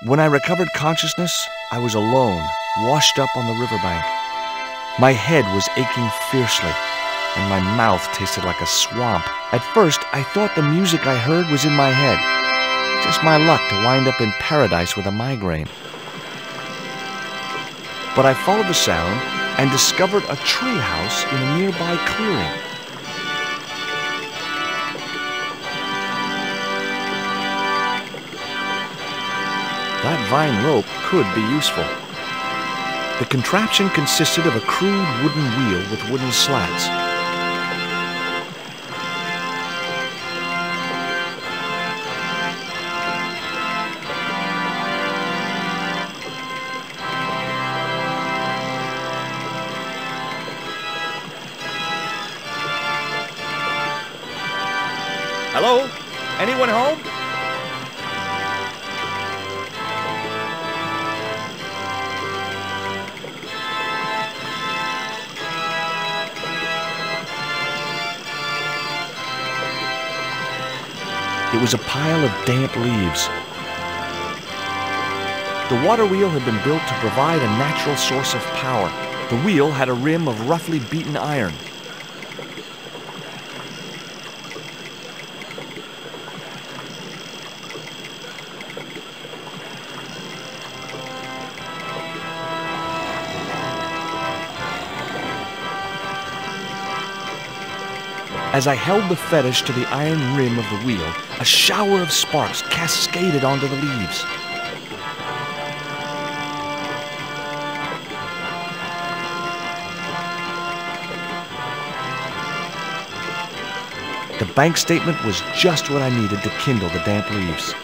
When I recovered consciousness, I was alone, washed up on the riverbank. My head was aching fiercely, and my mouth tasted like a swamp. At first, I thought the music I heard was in my head. Just my luck to wind up in paradise with a migraine. But I followed the sound and discovered a tree house in a nearby clearing. That vine rope could be useful. The contraption consisted of a crude wooden wheel with wooden slats. Hello? Anyone home? It was a pile of damp leaves. The water wheel had been built to provide a natural source of power. The wheel had a rim of roughly beaten iron. As I held the fetish to the iron rim of the wheel, a shower of sparks cascaded onto the leaves. The bank statement was just what I needed to kindle the damp leaves.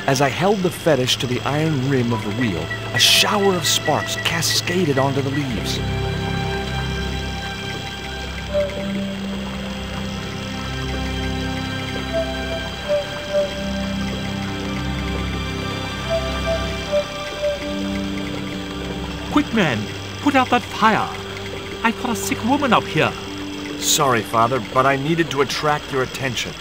As I held the fetish to the iron rim of the wheel, a shower of sparks cascaded onto the leaves. Quick, man! Put out that fire! I've got a sick woman up here. Sorry, Father, but I needed to attract your attention.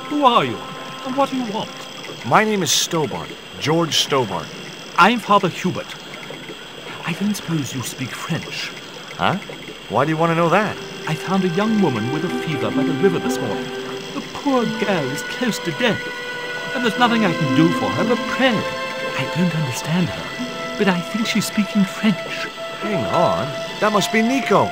Who are you? And what do you want? My name is Stobart, George Stobart. I'm Father Hubert. I don't suppose you speak French. Huh? Why do you want to know that? I found a young woman with a fever by the river this morning. The poor girl is close to death, and there's nothing I can do for her but pray. I don't understand her, but I think she's speaking French. Hang on. That must be Nico.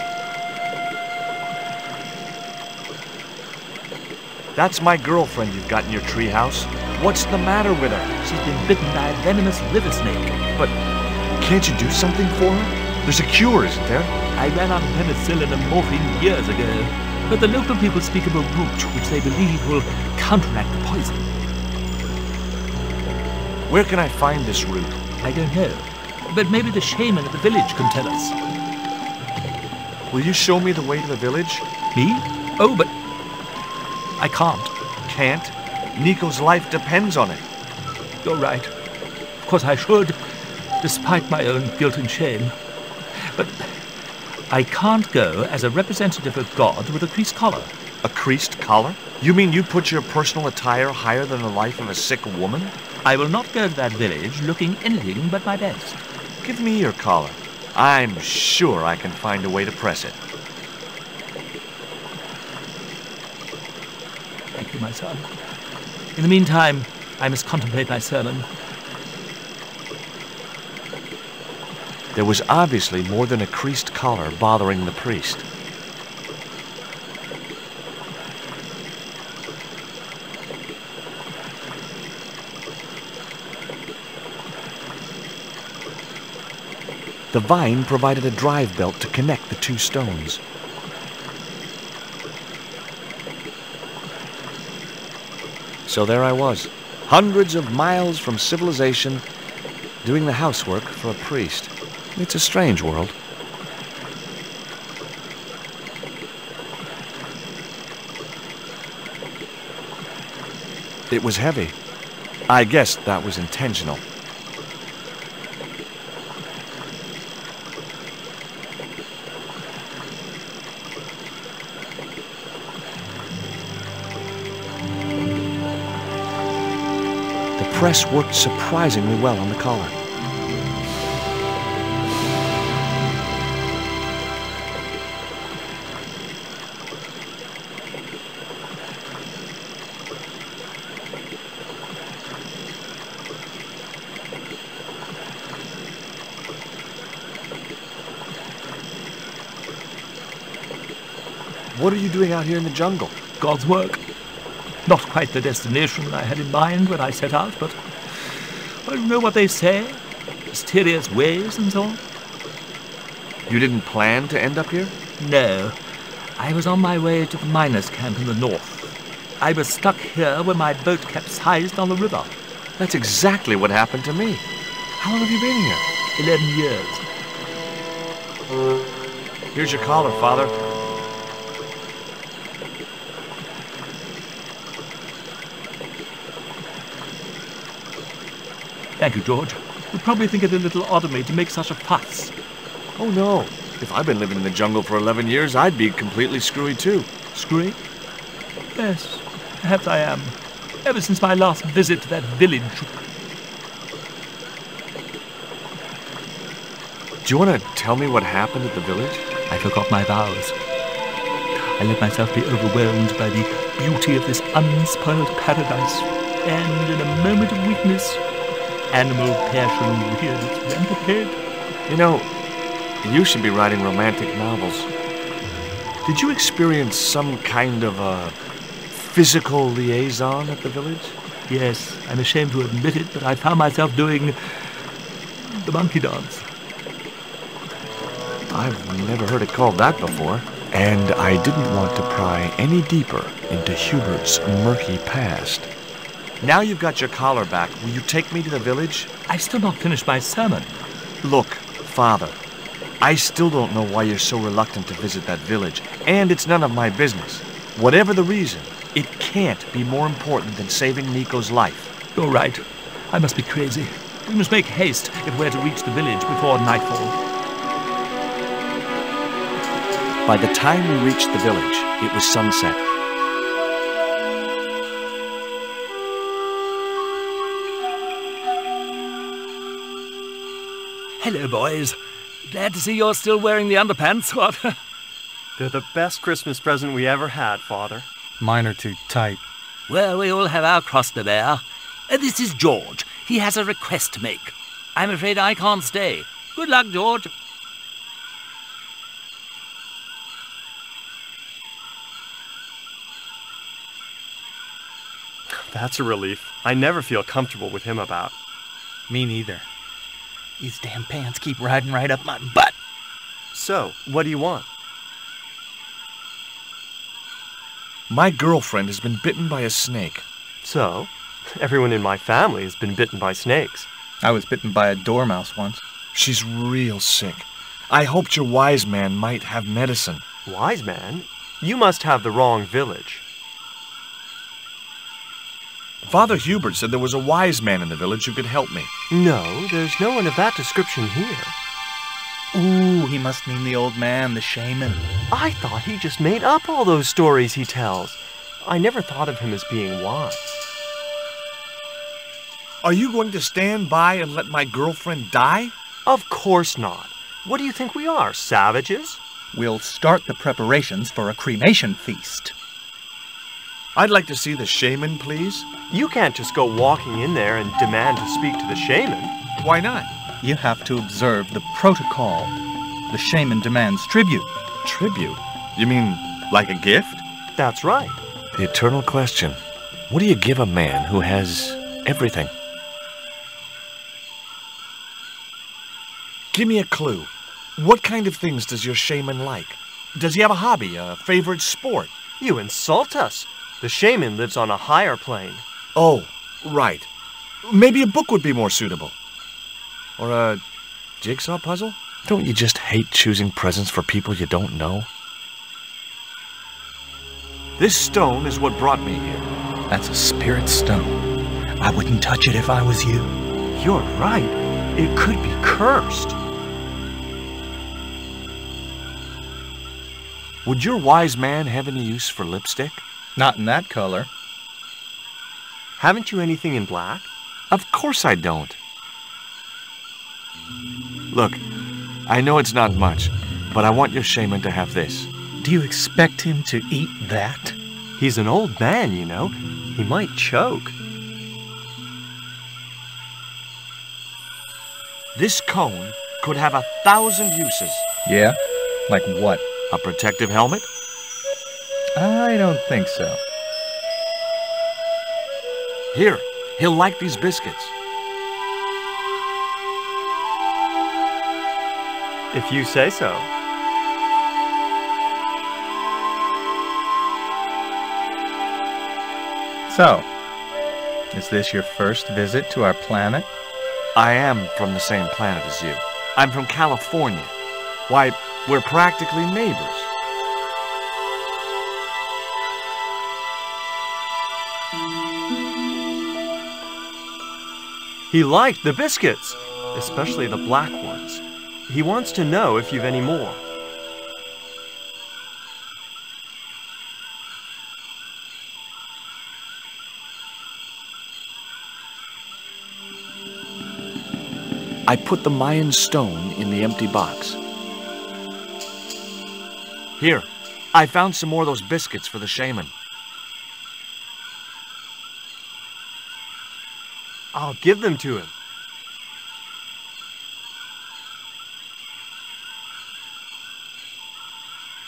That's my girlfriend you've got in your treehouse. What's the matter with her? She's been bitten by a venomous river snake. But can't you do something for her? There's a cure, isn't there? I ran out of penicillin and morphine years ago, but the local people speak of a root which they believe will counteract the poison. Where can I find this root? I don't know, but maybe the shaman at the village can tell us. Will you show me the way to the village? Me? Oh, but I can't. Can't? Nico's life depends on it. You're right. Of course I should, despite my own guilt and shame. But I can't go as a representative of God with a creased collar. A creased collar? You mean you put your personal attire higher than the life of a sick woman? I will not go to that village looking anything but my best. Give me your collar. I'm sure I can find a way to press it. Thank you, my son. In the meantime, I must contemplate my sermon. There was obviously more than a creased collar bothering the priest. The vine provided a drive belt to connect the two stones. So there I was, hundreds of miles from civilization, doing the housework for a priest. It's a strange world. It was heavy. I guess that was intentional. The press worked surprisingly well on the collar. What are you doing out here in the jungle? God's work. Not quite the destination I had in mind when I set out, but well, you know what they say? Mysterious ways and so on. You didn't plan to end up here? No. I was on my way to the miners' camp in the north. I was stuck here when my boat capsized on the river. That's exactly what happened to me. How long have you been here? 11 years. Here's your collar, Father. Thank you, George. You'd probably think it a little odd of me to make such a fuss. Oh, no. If I've been living in the jungle for 11 years, I'd be completely screwy, too. Screwy? Yes, perhaps I am. Ever since my last visit to that village. Do you want to tell me what happened at the village? I forgot my vows. I let myself be overwhelmed by the beauty of this unspoiled paradise, and in a moment of weakness, animal passion reared its rampant head. You know, you should be writing romantic novels. Did you experience some kind of a physical liaison at the village? Yes, I'm ashamed to admit it, but I found myself doing the monkey dance. I've never heard it called that before. And I didn't want to pry any deeper into Hubert's murky past. Now you've got your collar back, will you take me to the village? I've still not finished my sermon. Look, Father, I still don't know why you're so reluctant to visit that village, and it's none of my business. Whatever the reason, it can't be more important than saving Nico's life. You're right. I must be crazy. We must make haste if we're to reach the village before nightfall. By the time we reached the village, it was sunset. Hello, boys. Glad to see you're still wearing the underpants, what? They're the best Christmas present we ever had, Father. Mine are too tight. Well, we all have our cross to bear. This is George. He has a request to make. I'm afraid I can't stay. Good luck, George. That's a relief. I never feel comfortable with him about. Me neither. These damn pants keep riding right up my butt. So, what do you want? My girlfriend has been bitten by a snake. So, everyone in my family has been bitten by snakes. I was bitten by a dormouse once. She's real sick. I hoped your wise man might have medicine. Wise man? You must have the wrong village. Father Hubert said there was a wise man in the village who could help me. No, there's no one of that description here. Ooh, he must mean the old man, the shaman. I thought he just made up all those stories he tells. I never thought of him as being wise. Are you going to stand by and let my girlfriend die? Of course not. What do you think we are, savages? We'll start the preparations for a cremation feast. I'd like to see the shaman, please. You can't just go walking in there and demand to speak to the shaman. Why not? You have to observe the protocol. The shaman demands tribute. Tribute? You mean like a gift? That's right. The eternal question. What do you give a man who has everything? Give me a clue. What kind of things does your shaman like? Does he have a hobby, a favorite sport? You insult us. The shaman lives on a higher plane. Oh, right. Maybe a book would be more suitable. Or a jigsaw puzzle? Don't you just hate choosing presents for people you don't know? This stone is what brought me here. That's a spirit stone. I wouldn't touch it if I was you. You're right. It could be cursed. Would your wise man have any use for lipstick? Not in that color. Haven't you anything in black? Of course I don't. Look, I know it's not much, but I want your shaman to have this. Do you expect him to eat that? He's an old man, you know. He might choke. This cone could have 1,000 uses. Yeah? Like what? A protective helmet? I don't think so. Here, he'll like these biscuits. If you say so. So, is this your first visit to our planet? I am from the same planet as you. I'm from California. Why, we're practically neighbors. He liked the biscuits, especially the black ones. He wants to know if you've any more. I put the Mayan stone in the empty box. Here, I found some more of those biscuits for the shaman. I'll give them to him.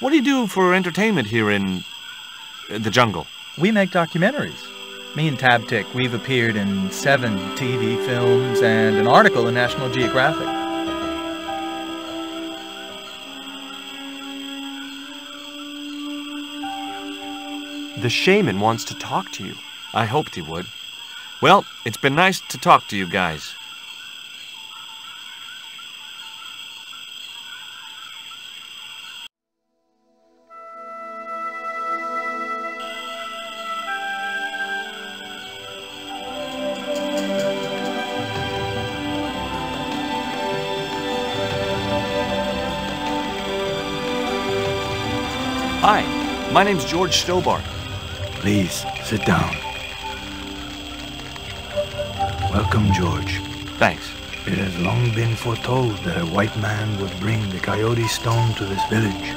What do you do for entertainment here in the jungle? We make documentaries. Me and Tabtic, we've appeared in 7 TV films and an article in National Geographic. The shaman wants to talk to you. I hoped he would. Well, it's been nice to talk to you guys. Hi, my name's George Stobart. Please, sit down. Welcome, George. Thanks. It has long been foretold that a white man would bring the Coyote Stone to this village.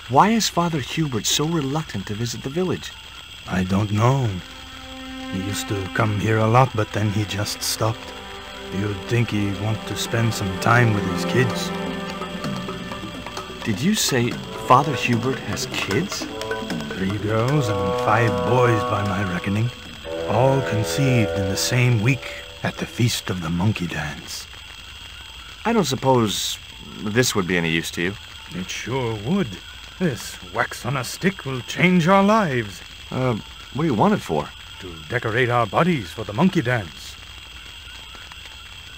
Why is Father Hubert so reluctant to visit the village? I don't know. He used to come here a lot, but then he just stopped. You'd think he'd want to spend some time with his kids. Did you say Father Hubert has kids? 3 girls and 5 boys by my reckoning. All conceived in the same week at the Feast of the Monkey Dance. I don't suppose this would be any use to you. It sure would. This wax on a stick will change our lives. What do you want it for? To decorate our bodies for the monkey dance.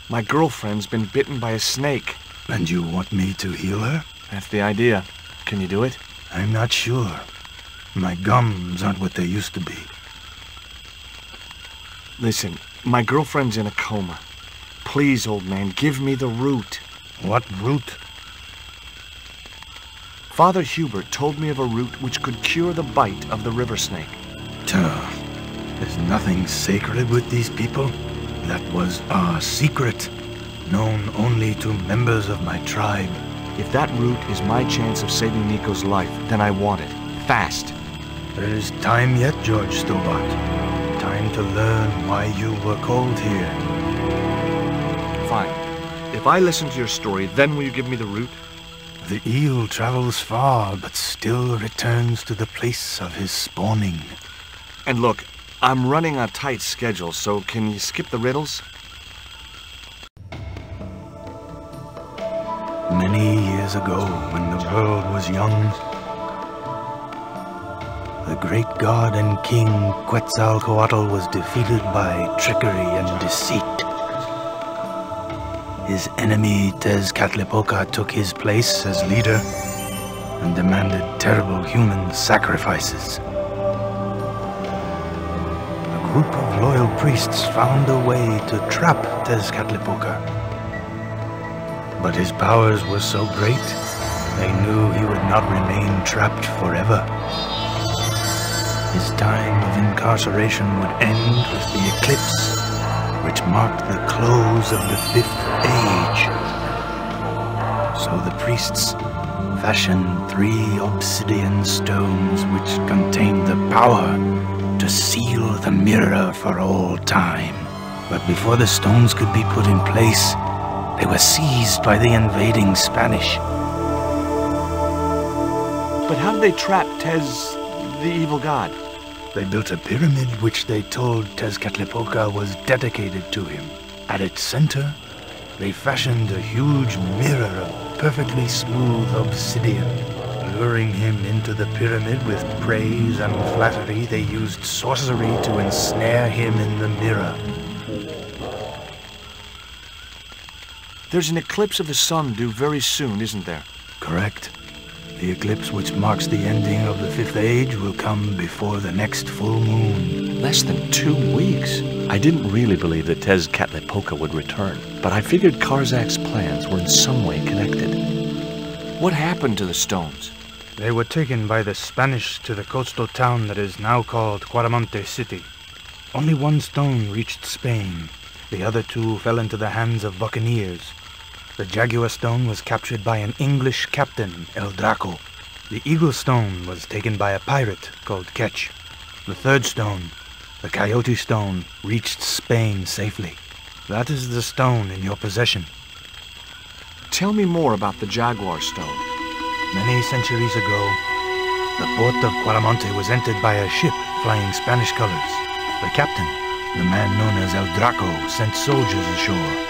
My girlfriend's been bitten by a snake. And you want me to heal her? That's the idea. Can you do it? I'm not sure. My gums aren't what they used to be. Listen, my girlfriend's in a coma. Please, old man, give me the root. What root? Father Hubert told me of a root which could cure the bite of the river snake. There's nothing sacred with these people. That was our secret, known only to members of my tribe. If that root is my chance of saving Nico's life, then I want it. Fast. There is time yet, George Stobart. Time to learn why you were called here. Fine. If I listen to your story, then will you give me the root? The eel travels far, but still returns to the place of his spawning. And look, I'm running a tight schedule, so can you skip the riddles? Many years ago, when the world was young, the great god and king Quetzalcoatl was defeated by trickery and deceit. His enemy Tezcatlipoca took his place as leader and demanded terrible human sacrifices. A group of loyal priests found a way to trap Tezcatlipoca. But his powers were so great, they knew he would not remain trapped forever. His time of incarceration would end with the eclipse, which marked the close of the Fifth Age. So the priests fashioned 3 obsidian stones which contained the power to seal the mirror for all time. But before the stones could be put in place, they were seized by the invading Spanish. But how did they trap Tez, the evil god? They built a pyramid which they told Tezcatlipoca was dedicated to him. At its center, they fashioned a huge mirror of perfectly smooth obsidian. Luring him into the pyramid with praise and flattery, they used sorcery to ensnare him in the mirror. There's an eclipse of the sun due very soon, isn't there? Correct. The eclipse which marks the ending of the Fifth Age will come before the next full moon. Less than 2 weeks. I didn't really believe that Tezcatlipoca would return, but I figured Karzak's plans were in some way connected. What happened to the stones? They were taken by the Spanish to the coastal town that is now called Quaramonte City. Only 1 stone reached Spain. The other 2 fell into the hands of buccaneers. The Jaguar stone was captured by an English captain, El Draco. The Eagle stone was taken by a pirate called Ketch. The 3rd stone, the Coyote stone, reached Spain safely. That is the stone in your possession. Tell me more about the Jaguar stone. Many centuries ago, the port of Quaramonte was entered by a ship flying Spanish colors. The captain, the man known as El Draco, sent soldiers ashore.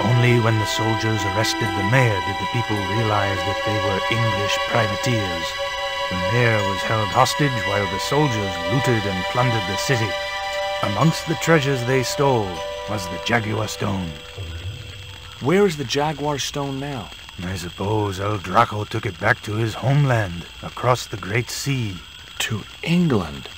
Only when the soldiers arrested the mayor did the people realize that they were English privateers. The mayor was held hostage while the soldiers looted and plundered the city. Amongst the treasures they stole was the Jaguar stone. Where is the Jaguar stone now? I suppose El Draco took it back to his homeland, across the Great Sea. To England.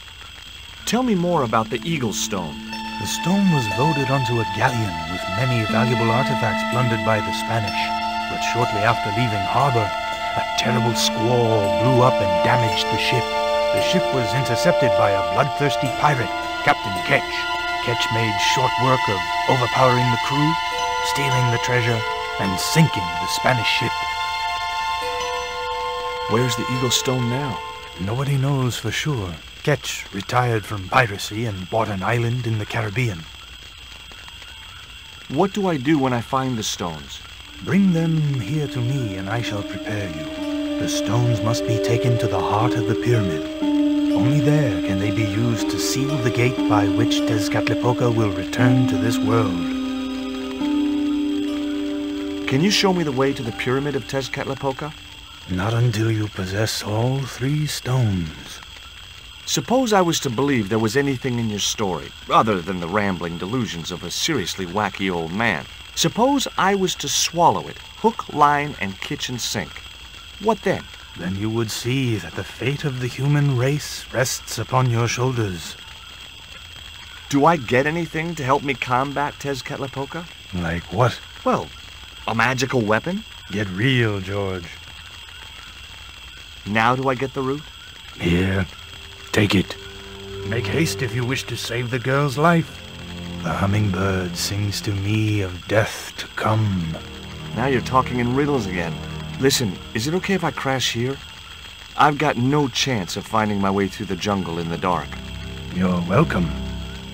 Tell me more about the Eagle stone. The stone was loaded onto a galleon with many valuable artifacts plundered by the Spanish. But shortly after leaving harbor, a terrible squall blew up and damaged the ship. The ship was intercepted by a bloodthirsty pirate, Captain Ketch. Ketch made short work of overpowering the crew, stealing the treasure, and sinking the Spanish ship. Where's the Eagle stone now? Nobody knows for sure. Ketch retired from piracy and bought an island in the Caribbean. What do I do when I find the stones? Bring them here to me and I shall prepare you. The stones must be taken to the heart of the pyramid. Only there can they be used to seal the gate by which Tezcatlipoca will return to this world. Can you show me the way to the pyramid of Tezcatlipoca? Not until you possess all 3 stones. Suppose I was to believe there was anything in your story, other than the rambling delusions of a seriously wacky old man. Suppose I was to swallow it, hook, line, and kitchen sink. What then? Then you would see that the fate of the human race rests upon your shoulders. Do I get anything to help me combat Tezcatlipoca? Like what? Well, a magical weapon? Get real, George. Now do I get the root? Here. Take it. Make haste if you wish to save the girl's life. The hummingbird sings to me of death to come. Now you're talking in riddles again. Listen, is it okay if I crash here? I've got no chance of finding my way through the jungle in the dark. You're welcome,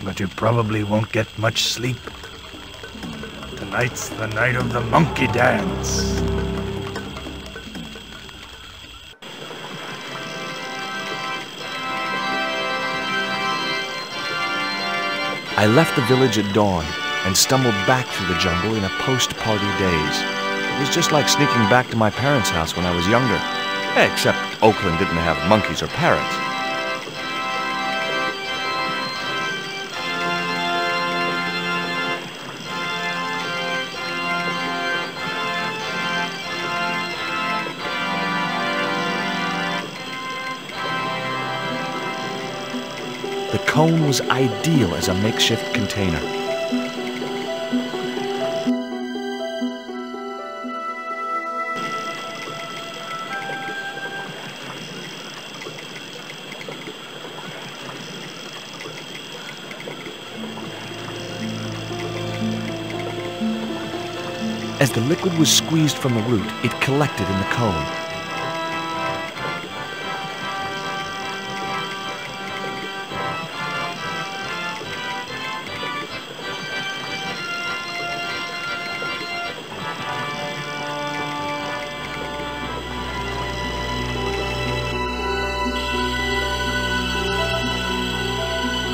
but you probably won't get much sleep. Tonight's the night of the monkey dance. I left the village at dawn and stumbled back through the jungle in a post-party daze. It was just like sneaking back to my parents' house when I was younger. Except Oakland didn't have monkeys or parrots. cone was ideal as a makeshift container. As the liquid was squeezed from the root, it collected in the cone.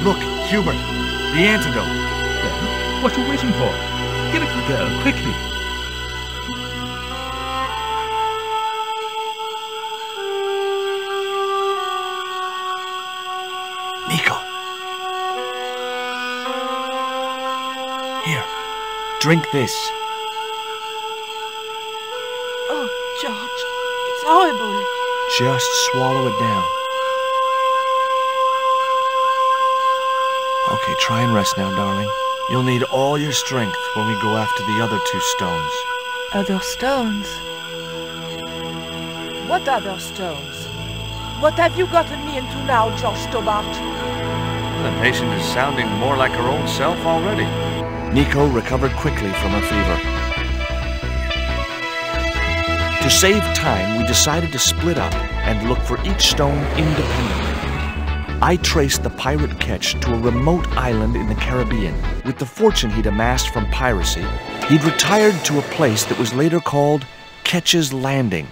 Look, Hubert, the antidote. Well, what are you waiting for? Get it, girl, quickly. Nico. Here, drink this. Oh, George, it's horrible. Just swallow it down. Okay, try and rest now, darling. You'll need all your strength when we go after the other 2 stones. Other stones? What other stones? What have you gotten me into now, George Stobart? The patient is sounding more like her old self already. Nico recovered quickly from her fever. To save time, we decided to split up and look for each stone independently. I traced the pirate Ketch to a remote island in the Caribbean. With the fortune he'd amassed from piracy, he'd retired to a place that was later called Ketch's Landing.